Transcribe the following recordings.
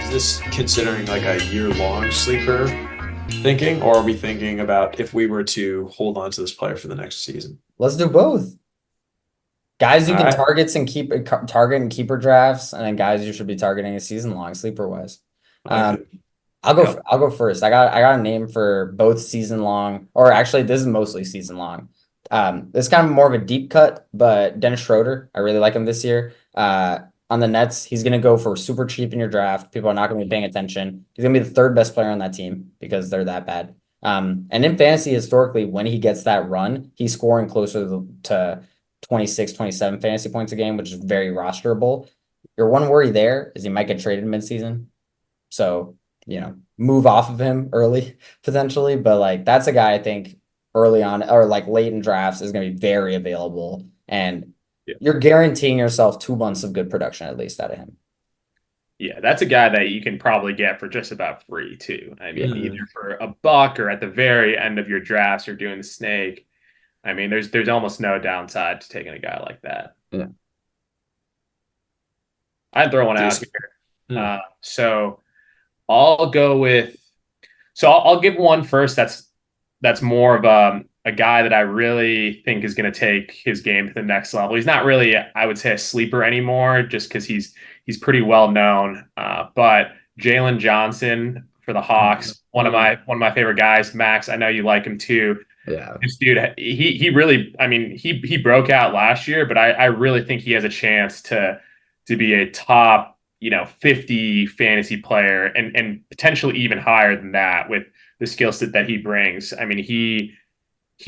Is this considering like a year-long sleeper thinking, or are we thinking about if we were to hold on to this player for the next season? Let's do both. Guys you All can right. target in keeper drafts, and then guys you should be targeting a season long sleeper wise. I like Um, it. Yep. I'll go first. I got a name for both season long, or actually this is mostly season long. This is kind of more of a deep cut, but Dennis Schroder, I really like him this year. On the Nets, he's gonna go for super cheap in your draft. People are not gonna be paying attention. He's gonna be the third best player on that team because they're that bad. And in fantasy, historically, when he gets that run, he's scoring closer to 26, 27 fantasy points a game, which is very rosterable. Your one worry there is he might get traded midseason. So, move off of him early potentially. But like that's a guy I think early on or like late in drafts is going to be very available. And Yeah. you're guaranteeing yourself 2 months of good production at least out of him. Yeah, that's a guy that you can probably get for just about free too. I Yeah. mean, either for a buck or at the very end of your drafts or doing the snake. I mean, there's almost no downside to taking a guy like that. Yeah. I'd throw one out Decent. here. So I'll go with. So I'll give one first. That's more of a guy that I really think is going to take his game to the next level. He's not really, I would say, a sleeper anymore, just because he's pretty well known. But Jaylen Johnson for the Hawks, one of my favorite guys. Max, I know you like him too. Yeah. This dude, he really, I mean, he broke out last year, but I really think he has a chance to be a top 50 fantasy player and potentially even higher than that with the skill set that he brings. I mean, he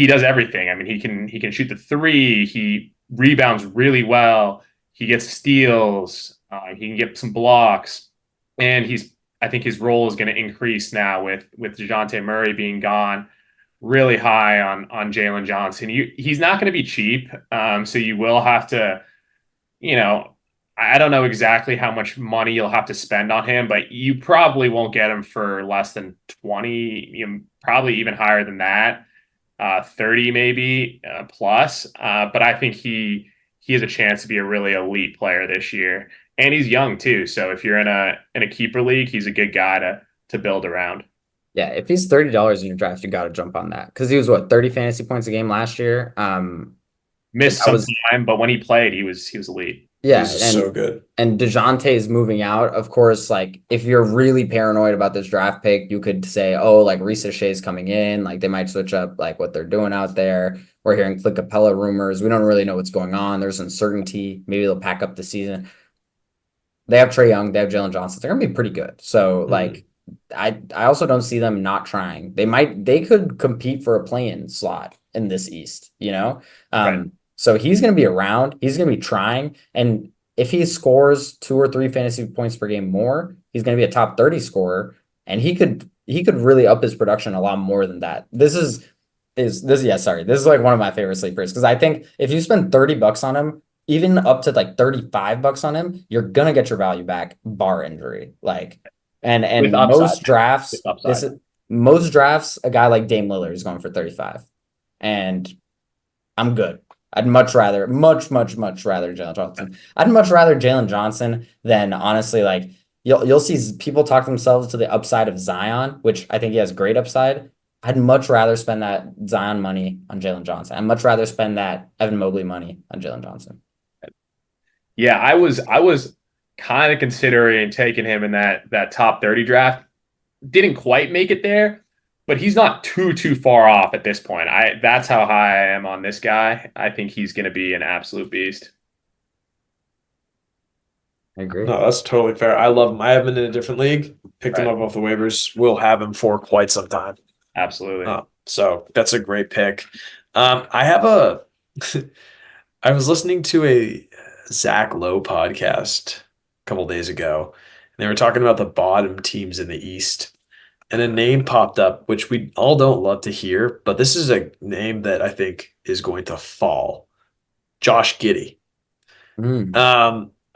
does everything. I mean, he can shoot the three. He rebounds really well. He gets steals. He can get some blocks, and I think his role is going to increase now with DeJounte Murray being gone. Really high on Jaylen Johnson. He's not going to be cheap, so you will have to, you know, I don't know exactly how much money you'll have to spend on him, but you probably won't get him for less than 20, probably even higher than that, 30 maybe plus. But I think he has a chance to be a really elite player this year, and he's young too. So if you're in a keeper league, he's a good guy to build around. Yeah, if he's $30 in your draft, you got to jump on that because he was what 30 fantasy points a game last year. Missed That some was time, but when he played, he was elite. yeah, He's so good. and DeJounte is moving out. Of course, like if you're really paranoid about this draft pick, you could say, oh, like Reese Shea's coming in, like they might switch up like what they're doing out there. We're hearing Clint Capella rumors. We don't really know what's going on. There's uncertainty. Maybe they'll pack up the season. They have Trae Young, they have Jaylen Johnson. They're gonna be pretty good. So like I also don't see them not trying. They could compete for a play-in slot in this East. Right. So he's gonna be around, he's gonna be trying, and if he scores 2 or 3 fantasy points per game more, he's gonna be a top 30 scorer, and he could really up his production a lot more than that. This is like one of my favorite sleepers because I think if you spend $30 on him, even up to like $35 on him, you're gonna get your value back, bar injury. Like, With and upside. With this upside. is most drafts, a guy like Dame Lillard is going for 35, and I'm good. I'd much rather, much rather Jalen Johnson. I'd much rather Jalen Johnson than honestly, like you'll see people talk themselves to the upside of Zion, which I think he has great upside. I'd much rather spend that Zion money on Jalen Johnson. I'd much rather spend that Evan Mobley money on Jalen Johnson. Yeah, I was kind of considering taking him in that top 30 draft. Didn't quite make it there, but he's not too far off at this point. That's how high I am on this guy. I think he's going to be an absolute beast. I agree. No, that's totally fair. I love him. I have him in a different league. Picked him Right. up off the waivers. We'll have him for quite some time. Absolutely. So that's a great pick. I have a. I was listening to a Zach Lowe podcast a couple days ago, and they were talking about the bottom teams in the East. And a name popped up, which we all don't love to hear, but this is a name that I think is going to fall. Josh Giddey.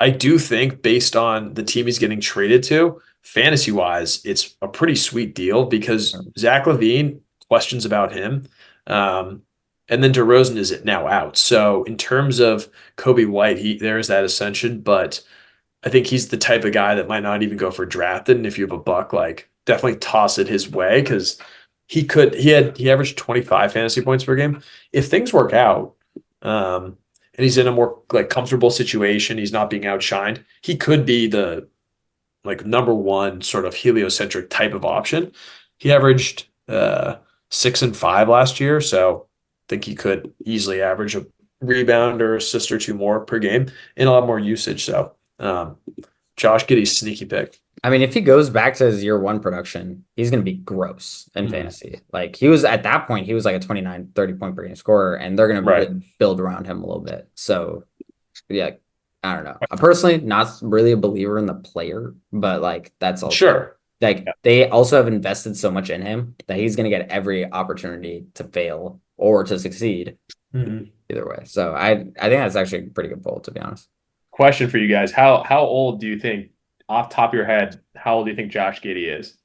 I do think based on the team he's getting traded to, fantasy wise, it's a pretty sweet deal because Zach LaVine, questions about him. And then DeRozan is now out. So in terms of Kobe White, there is that ascension, but I think he's the type of guy that might not even go for drafted. And if you have a buck, like definitely toss it his way because he averaged 25 fantasy points per game. If things work out, and he's in a more like comfortable situation, he's not being outshined, he could be the like number one sort of heliocentric type of option. He averaged 6 and 5 last year, so I think he could easily average a rebound or assist or two more per game and a lot more usage. So Josh Giddey's sneaky pick. I mean, if he goes back to his year one production, he's going to be gross in fantasy. Like he was at that point, he was like a 29, 30 point per game scorer, and they're going to Right. build around him a little bit. So, yeah, I don't know. I'm personally not really a believer in the player, but like that's also Sure. like they also have invested so much in him that he's going to get every opportunity to fail or to succeed either way. So I think that's actually a pretty good poll, to be honest. Question for you guys: How old do you think, off the top of your head, how old do you think Josh Giddey is?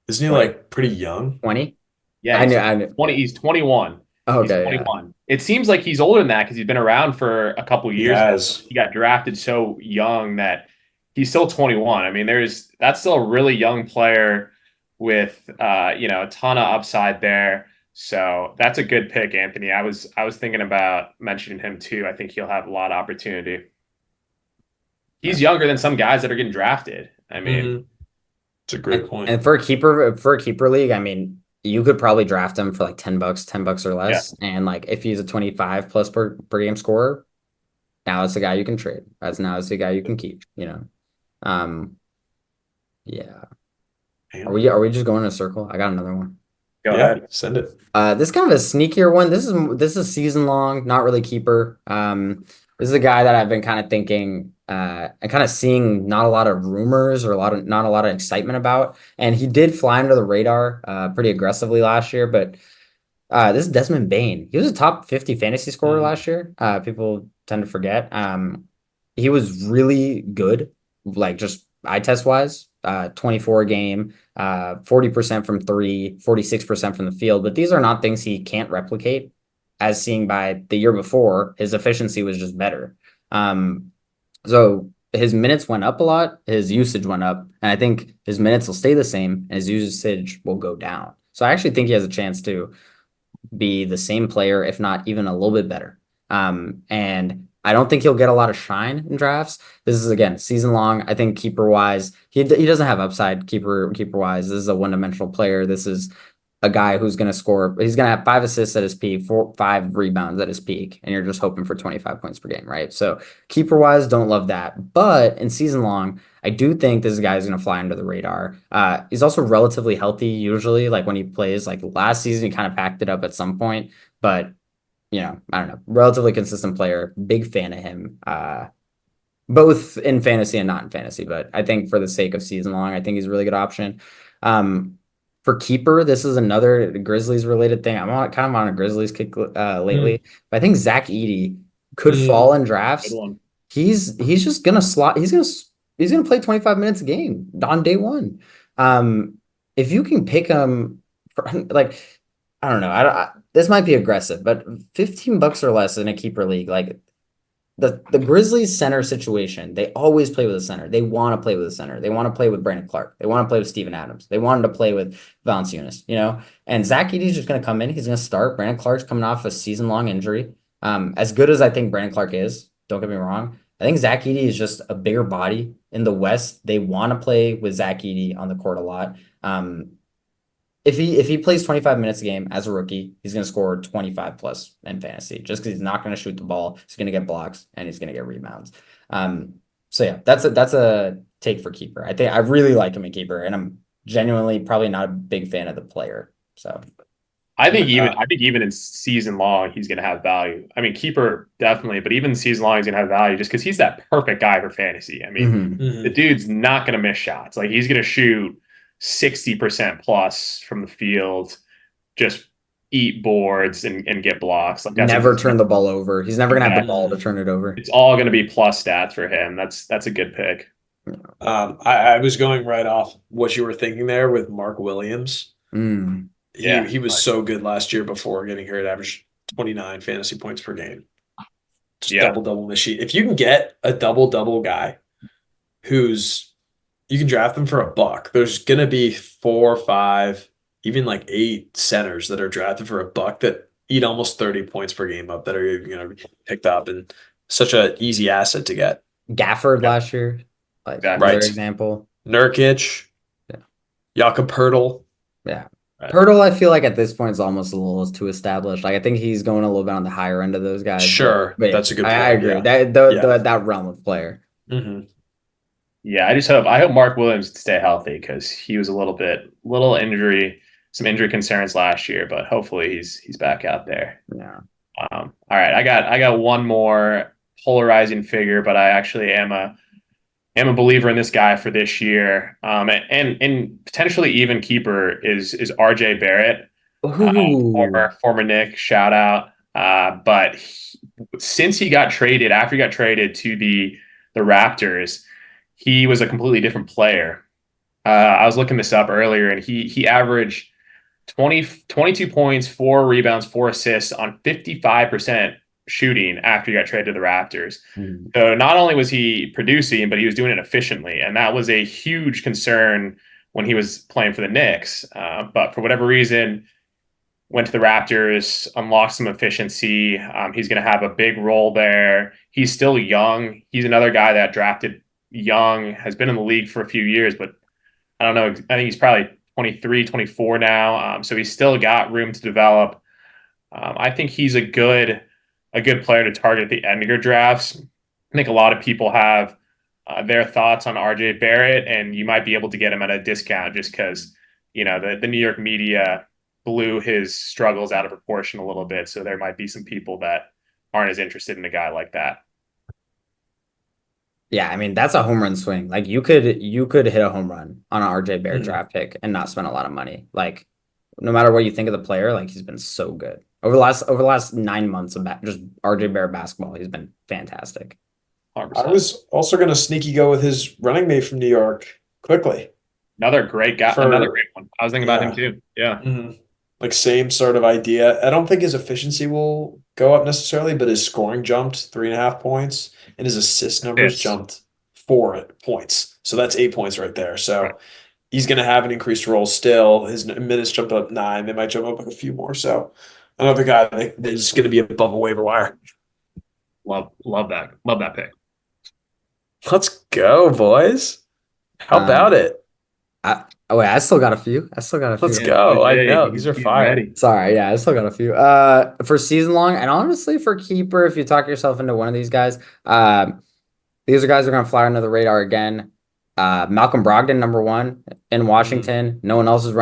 Isn't he like pretty young? 20? Yeah, I knew. 20. He's 21. He's Okay, yeah. 21. It seems like he's older than that because he's been around for a couple He years. has. He got drafted so young that he's still 21. I mean, that's still a really young player with a ton of upside there. So that's a good pick, Anthony. I was thinking about mentioning him too. I think he'll have a lot of opportunity. He's younger than some guys that are getting drafted. I mean, It's a great point. And for a keeper league, I mean, you could probably draft him for like $10 or less. Yeah. And like if he's a 25 plus per game scorer, now it's a guy you can trade. Now it's a guy you can keep, you know. Yeah. Are we just going in a circle? I got another one. Go ahead. Send it. This is kind of a sneakier one. This is season long, not really keeper. This is a guy that I've been kind of thinking and kind of seeing not a lot of rumors or not a lot of excitement about. And he did fly under the radar pretty aggressively last year, but this is Desmond Bane. He was a top 50 fantasy scorer last year. People tend to forget. He was really good, like just eye test wise. 24 a game, 40% from three, 46% from the field. But these are not things he can't replicate, as seen by the year before. His efficiency was just better. So his minutes went up a lot, his usage went up, and I think his minutes will stay the same, and his usage will go down. So I actually think he has a chance to be the same player, if not even a little bit better. And I don't think he'll get a lot of shine in drafts. This is, again, season long. I think keeper wise, he doesn't have upside keeper wise. This is a one-dimensional player. This is a guy who's going to score. He's going to have 5 assists at his peak, 5 rebounds at his peak, and you're just hoping for 25 points per game, right? So keeper wise, don't love that. But in season long, I do think this guy is going to fly under the radar. He's also relatively healthy usually. Like when he plays, like last season, he kind of packed it up at some point, but you know, I don't know, relatively consistent player, big fan of him, both in fantasy and not in fantasy. But I think for the sake of season long, I think he's a really good option. For keeper, this is another Grizzlies related thing. I'm on a Grizzlies kick lately, but I think Zach Edey could fall in drafts. He's just gonna slot. He's gonna play 25 minutes a game on day one. If you can pick him, like, I don't know. This might be aggressive, but $15 or less in a keeper league, like the Grizzlies center situation, they always play with a center. They want to play with a center. They want to play with Brandon Clark. They want to play with Steven Adams. They wanted to play with Valanciunas, you know? And Zach Edey's just going to come in. He's going to start. Brandon Clark's coming off a season-long injury. As good as I think Brandon Clark is, don't get me wrong, I think Zach Edey is just a bigger body in the West. They want to play with Zach Edey on the court a lot. If he plays 25 minutes a game as a rookie, he's going to score 25 plus in fantasy just because he's not going to shoot the ball. He's going to get blocks and he's going to get rebounds. So yeah, that's a take for keeper. I think I really like him in keeper, and I'm genuinely probably not a big fan of the player. So I think even in season long, he's going to have value. I mean, keeper definitely, but even season long, he's going to have value just because he's that perfect guy for fantasy. I mean, the dude's not going to miss shots. Like he's going to shoot 60% plus from the field, just eat boards and get blocks. Like never turn the ball over. He's never gonna have the ball to turn it over. It's all gonna be plus stats for him. That's a good pick. I was going right off what you were thinking there with Mark Williams. He was so good last year before getting hurt, averaged 29 fantasy points per game. Just Yeah. double machine. If you can get a double guy who's you can draft them for $1, there's gonna be 4, 5, even like 8 centers that are drafted for $1 that eat almost 30 points per game up that are even gonna be picked up and such an easy asset to get. Gafford Yeah. last year, like Exactly. another Right. example. Nurkic, Yeah. Jakob Poeltl. Yeah. Right. Pirtle, I feel like at this point is almost a little too established. Like I think he's going a little bit on the higher end of those guys. Sure, but yeah, that's a good I point. agree. Yeah. That realm of player. Hmm. Yeah, I hope Mark Williams stay healthy because he was some injury concerns last year, but hopefully he's back out there. Yeah. All right, I got one more polarizing figure, but I actually am a believer in this guy for this year. And potentially even keeper is RJ Barrett, Ooh. former Nick, shout out. But since he got traded, after he got traded to the Raptors, he was a completely different player. I was looking this up earlier, and he averaged 22 points, 4 rebounds, 4 assists on 55% shooting after he got traded to the Raptors. Mm. So not only was he producing, but he was doing it efficiently. And that was a huge concern when he was playing for the Knicks. But for whatever reason, went to the Raptors, unlocked some efficiency. He's going to have a big role there. He's still young. He's another guy that drafted young, has been in the league for a few years, but I don't know. I think he's probably 23, 24 now. So he's still got room to develop. I think he's a good player to target at the end of your drafts. I think a lot of people have their thoughts on RJ Barrett, and you might be able to get him at a discount just because, the New York media blew his struggles out of proportion a little bit. So there might be some people that aren't as interested in a guy like that. Yeah, I mean that's a home run swing. Like you could hit a home run on an RJ Barrett Mhm. draft pick and not spend a lot of money. Like no matter what you think of the player, like he's been so good over the last 9 months of just RJ Barrett basketball. He's been fantastic. 100%. I was also going to sneaky go with his running mate from New York quickly. Another great guy, another great one. I was thinking about him too. Yeah. Mhm. Like same sort of idea. I don't think his efficiency will go up necessarily, but his scoring jumped 3.5 points and his assist numbers Yes. jumped 4 points. So that's 8 points right there. So Right. he's going to have an increased role still. His minutes jumped up 9. They might jump up a few more. So another guy that is going to be above a waiver wire. Love that pick. Let's go, boys. How about it? I still got a few. Let's go. I know. These are He's fire. ready. Sorry, yeah, I still got a few. For season long, and honestly for keeper, if you talk yourself into one of these guys, these are guys who are gonna fly under the radar again. Malcolm Brogdon, number 1 in Washington. No one else is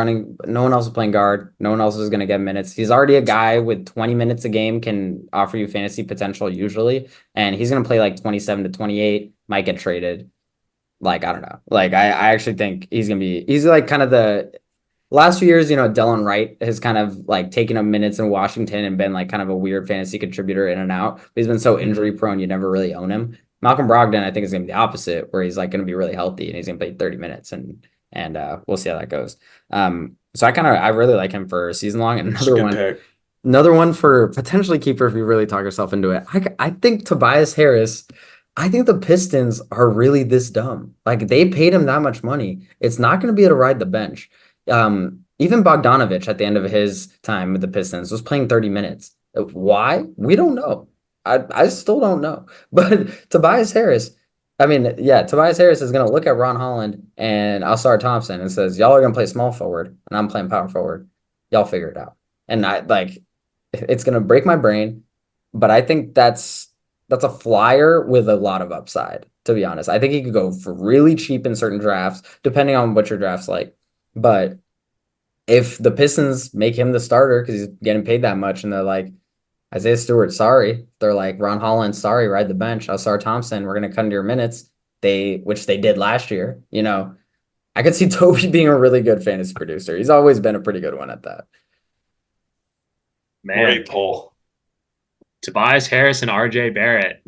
playing guard. No one else is gonna get minutes. He's already a guy with 20 minutes a game can offer you fantasy potential usually, and he's gonna play like 27 to 28. Might get traded. Like, I don't know. Like, I actually think he's like kind of the last few years, Delon Wright has kind of like taken up minutes in Washington and been like kind of a weird fantasy contributor in and out. But he's been so injury prone, you never really own him. Malcolm Brogdon, I think, is going to be the opposite, where he's like going to be really healthy and he's going to play 30 minutes and we'll see how that goes. So I really like him for season long. And another one for potentially keeper if you really talk yourself into it. I think Tobias Harris. I think the Pistons are really this dumb. Like they paid him that much money. It's not going to be able to ride the bench. Even Bogdanovich at the end of his time with the Pistons was playing 30 minutes. Why? We don't know. I still don't know. But Tobias Harris, Tobias Harris is going to look at Ron Holland and Alsar Thompson and says, y'all are going to play small forward and I'm playing power forward. Y'all figure it out. And it's going to break my brain, but I think that's a flyer with a lot of upside, to be honest. I think he could go for really cheap in certain drafts, depending on what your draft's like. But if the Pistons make him the starter because he's getting paid that much, and they're like, Isaiah Stewart, sorry. They're like, Ron Holland, sorry, ride the bench. Alsar Thompson, we're going to cut into your minutes. Which they did last year. I could see Toby being a really good fantasy producer. He's always been a pretty good one at that. Man, Great pull. Tobias Harris and RJ Barrett.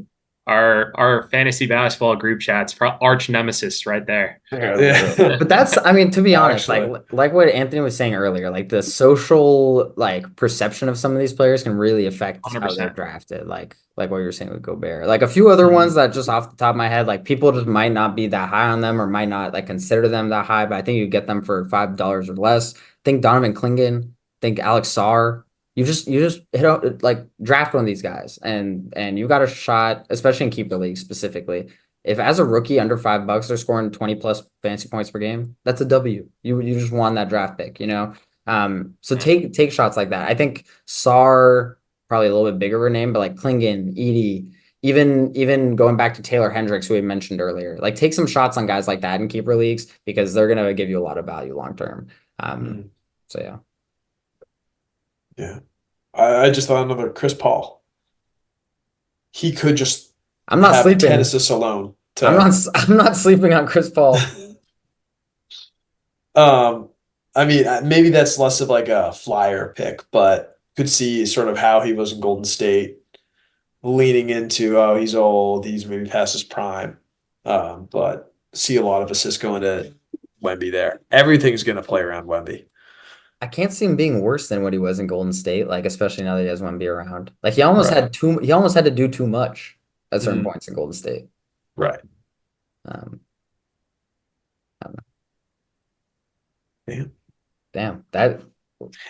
our fantasy basketball group chats, arch nemesis right there. Yeah. But that's, I mean, to be honest, Actually. like what Anthony was saying earlier, like the social like perception of some of these players can really affect how they're 100%. drafted. Like what you were saying with Gobert. Like a few other ones that just off the top of my head, like people just might not be that high on them or might not like consider them that high, but I think you get them for $5 or less. Think Donovan Clingan, think Alex Sarr. You just hit out like draft one of these guys and you got a shot, especially in keeper leagues specifically. If as a rookie under $5 they're scoring 20 plus fantasy points per game, that's a W. You just won that draft pick, you know. So take shots like that. I think Sar probably a little bit bigger of a name, but like Klingon, Edey, even going back to Taylor Hendricks, who we mentioned earlier, like take some shots on guys like that in keeper leagues because they're gonna give you a lot of value long term. So yeah. Yeah. I just thought another Chris Paul. He could just I'm not have 10 sleeping. assists alone I'm not sleeping on Chris Paul. I mean, maybe that's less of like a flyer pick, but could see sort of how he was in Golden State, leaning into, oh, he's old, he's maybe past his prime. But see a lot of assists going to Wemby there. Everything's going to play around Wemby. I can't see him being worse than what he was in Golden State, like especially now that he has one be around. Like he almost Right. had to do too much at certain Mhm. points in Golden State. Right. Um, I don't know. Damn. Damn, that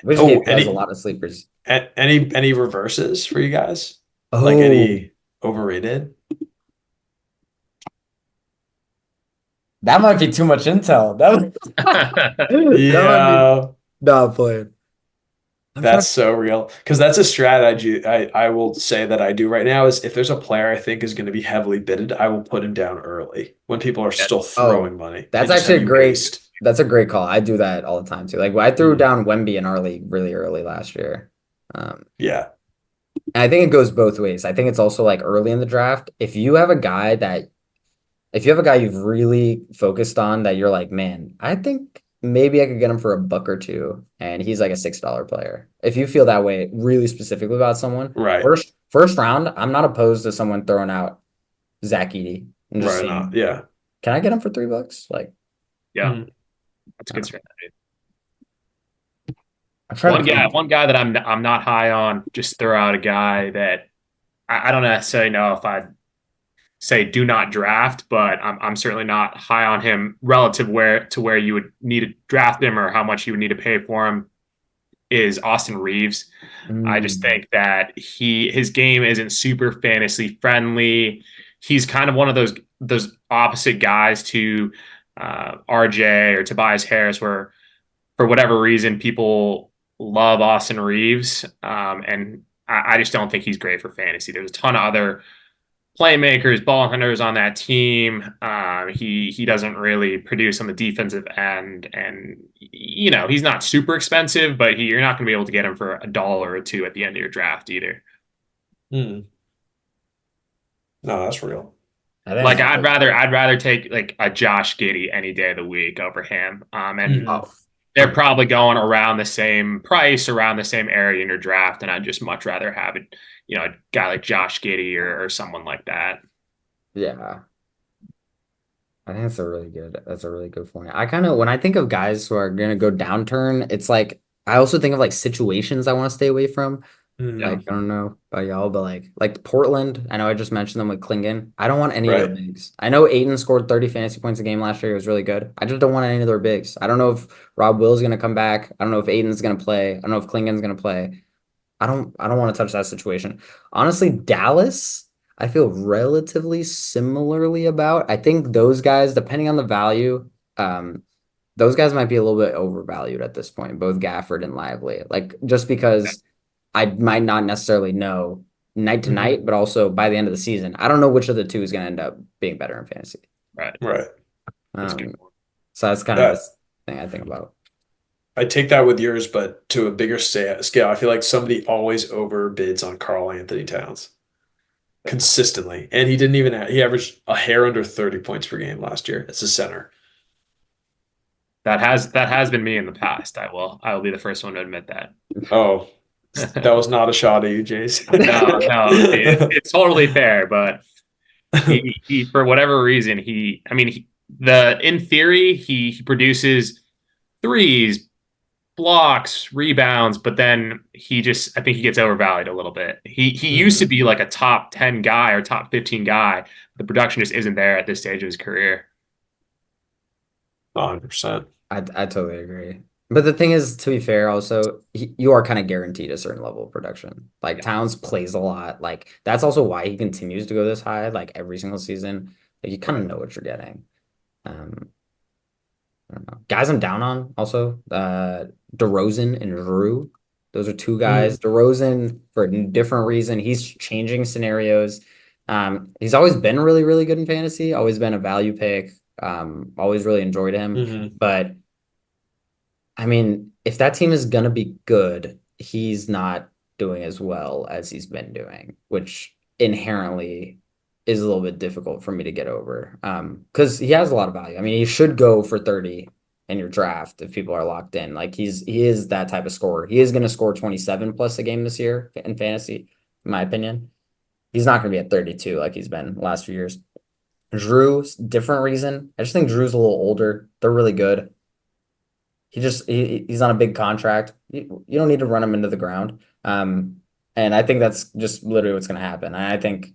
we just Oh, gave you guys a lot of sleepers. any reverses for you guys? Like Oh, any overrated? that might be too much intel. That might be Yeah. not playing. That's so real. Because that's a strategy I will say that I do right now is if there's a player I think is going to be heavily bidded, I will put him down early when people are still throwing money That's and just have actually a you great. waste. That's a great call. I do that all the time too. Like I threw Mm. down Wemby in our league really early last year. Yeah. And I think it goes both ways. I think it's also like early in the draft. If you have a guy you've really focused on that you're like, man, I think maybe I could get him for $1 or $2, and he's like a $6 player. If you feel that way really specifically about someone, Right. first round, I'm not opposed to someone throwing out Zach Edey and just Right. seeing, Yeah. can I get him for $3? Like, Yeah, Mm. that's a good strategy. I'm trying to think. One guy that I'm not high on. Just throw out a guy that I don't necessarily know if I'd say do not draft, but I'm certainly not high on him relative where you would need to draft him or how much you would need to pay for him. Is Austin Reeves. I just think that his game isn't super fantasy friendly. He's kind of one of those opposite guys to RJ or Tobias Harris, where for whatever reason people love Austin Reeves, and I just don't think he's great for fantasy. There's a ton of other playmakers, ball hunters on that team. He doesn't really produce on the defensive end, and he's not super expensive, but you're not going to be able to get him for $1 or $2 at the end of your draft either. Mm. No, that's real. Like I'd rather take like a Josh Giddey any day of the week over him. And they're probably going around the same price, around the same area in your draft, and I'd just much rather have it, a guy like Josh Giddey or someone like that. Yeah. I think that's a really good point. I kind of, when I think of guys who are going to go downturn, it's like, I also think of like situations I want to stay away from. Like, I don't know about y'all, but like Portland, I know I just mentioned them with Klingon. I don't want any of their bigs. I know Aiden scored 30 fantasy points a game last year. It was really good. I just don't want any of their bigs. I don't know if Rob Will's going to come back. I don't know if Aiden's going to play. I don't know if Klingon's going to play. I don't want to touch that situation. Honestly, Dallas, I feel relatively similarly about. I think those guys, depending on the value, those guys might be a little bit overvalued at this point, both Gafford and Lively. Like just because I might not necessarily know night to night, but also by the end of the season, I don't know which of the two is going to end up being better in fantasy. Right. So that's kind of the thing I think about. I take that with yours, but to a bigger scale, I feel like somebody always overbids on Karl Anthony Towns consistently. And he didn't even he averaged a hair under 30 points per game last year as a center. That has been me in the past. I will be the first one to admit that. Oh, that was not a shot at you, Jace. No, it's totally fair, but He for whatever reason, in theory, he produces threes, blocks, rebounds, but then I think he gets overvalued a little bit. He used to be like a top 10 guy or top 15 guy. The production just isn't there at this stage of his career. 100%. I totally agree. But the thing is, to be fair, also you are kind of guaranteed a certain level of production. Like Yeah. Towns plays a lot. Like that's also why he continues to go this high, like every single season. Like you kind of know what you're getting. Um, I don't know. Guys I'm down on also, DeRozan and Jrue. Those are two guys. DeRozan, for a different reason, he's changing scenarios. He's always been really, really good in fantasy, always been a value pick. Always really enjoyed him. But I mean, if that team is gonna be good, he's not doing as well as he's been doing, which inherently is a little bit difficult for me to get over. Because he has a lot of value. I mean, he should go for 30 in your draft if people are locked in. Like he is that type of scorer. He is gonna score 27 plus a game this year in fantasy, in my opinion. He's not gonna be at 32 like he's been the last few years. Jrue's different reason. I just think Jrue's a little older. They're really good. He's on a big contract. You don't need to run him into the ground. And I think that's just literally what's going to happen. I think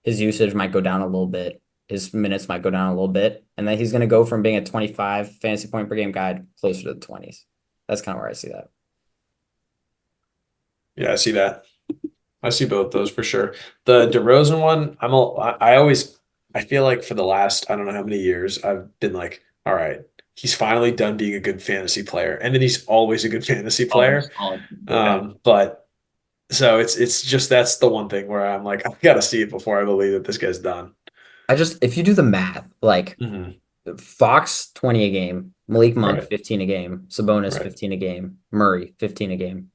his usage might go down a little bit. His minutes might go down a little bit. And then he's going to go from being a 25 fantasy point per game guy closer to the 20s. That's kind of where I see that. Yeah, I see that. I see both those for sure. The DeRozan one, I feel like for the last, I don't know how many years, I've been like, all right, he's finally done being a good fantasy player. And then he's always a good fantasy player. But so it's just, that's the one thing where I'm like, I've got to see it before I believe that this guy's done. If you do the math, like Fox 20 a game, Malik Monk 15 a game, Sabonis 15 a game, Murray 15 a game.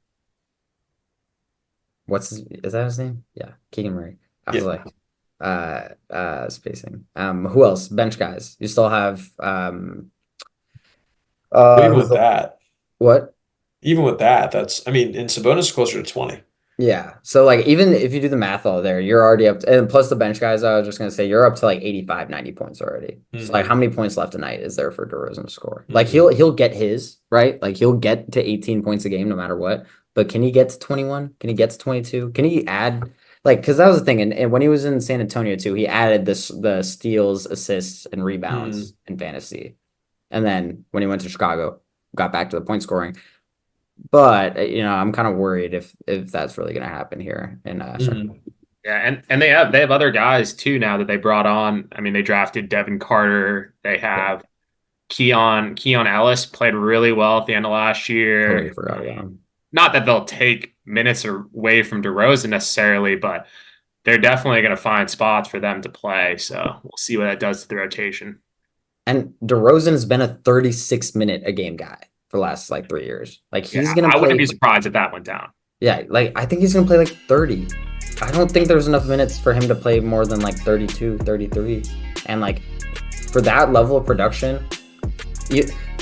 Is that his name? Yeah, Keegan Murray. I was like, spacing. Who else? Bench guys. You still have Even with that, what? Even with that, that's, I mean, in Sabonis is closer to 20. Yeah. So like even if you do the math all there, you're already up to, and plus the bench guys, I was just gonna say you're up to like 85, 90 points already. So like how many points left a night is there for DeRozan to score? Like he'll get his, right? Like he'll get to 18 points a game no matter what. But can he get to 21? Can he get to 22? Can he add because that was the thing, and when he was in San Antonio too, he added the steals, assists, and rebounds in fantasy. And then when he went to Chicago, got back to the point scoring. But I'm kind of worried if that's really going to happen here in Yeah, and they have other guys too now that they brought on. I mean, they drafted Devin Carter. They have Keon Ellis played really well at the end of last year. Totally forgot about him. Not that they'll take minutes away from DeRozan necessarily, but they're definitely going to find spots for them to play. So we'll see what that does to the rotation. And DeRozan has been a 36-minute a game guy for the last 3 years. Like he's gonna I wouldn't be surprised if that went down. Yeah, I think he's gonna play 30. I don't think there's enough minutes for him to play more than 32, 33. And for that level of production,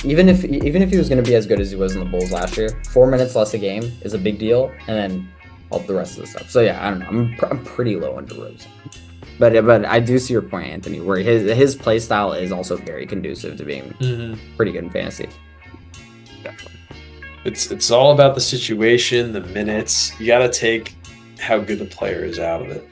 even if he was gonna be as good as he was in the Bulls last year, 4 minutes less a game is a big deal, and then all the rest of the stuff. So yeah, I don't know. I'm pretty low on DeRozan. But I do see your point, Anthony, where his play style is also very conducive to being pretty good in fantasy. Definitely. It's all about the situation, the minutes. You got to take how good the player is out of it.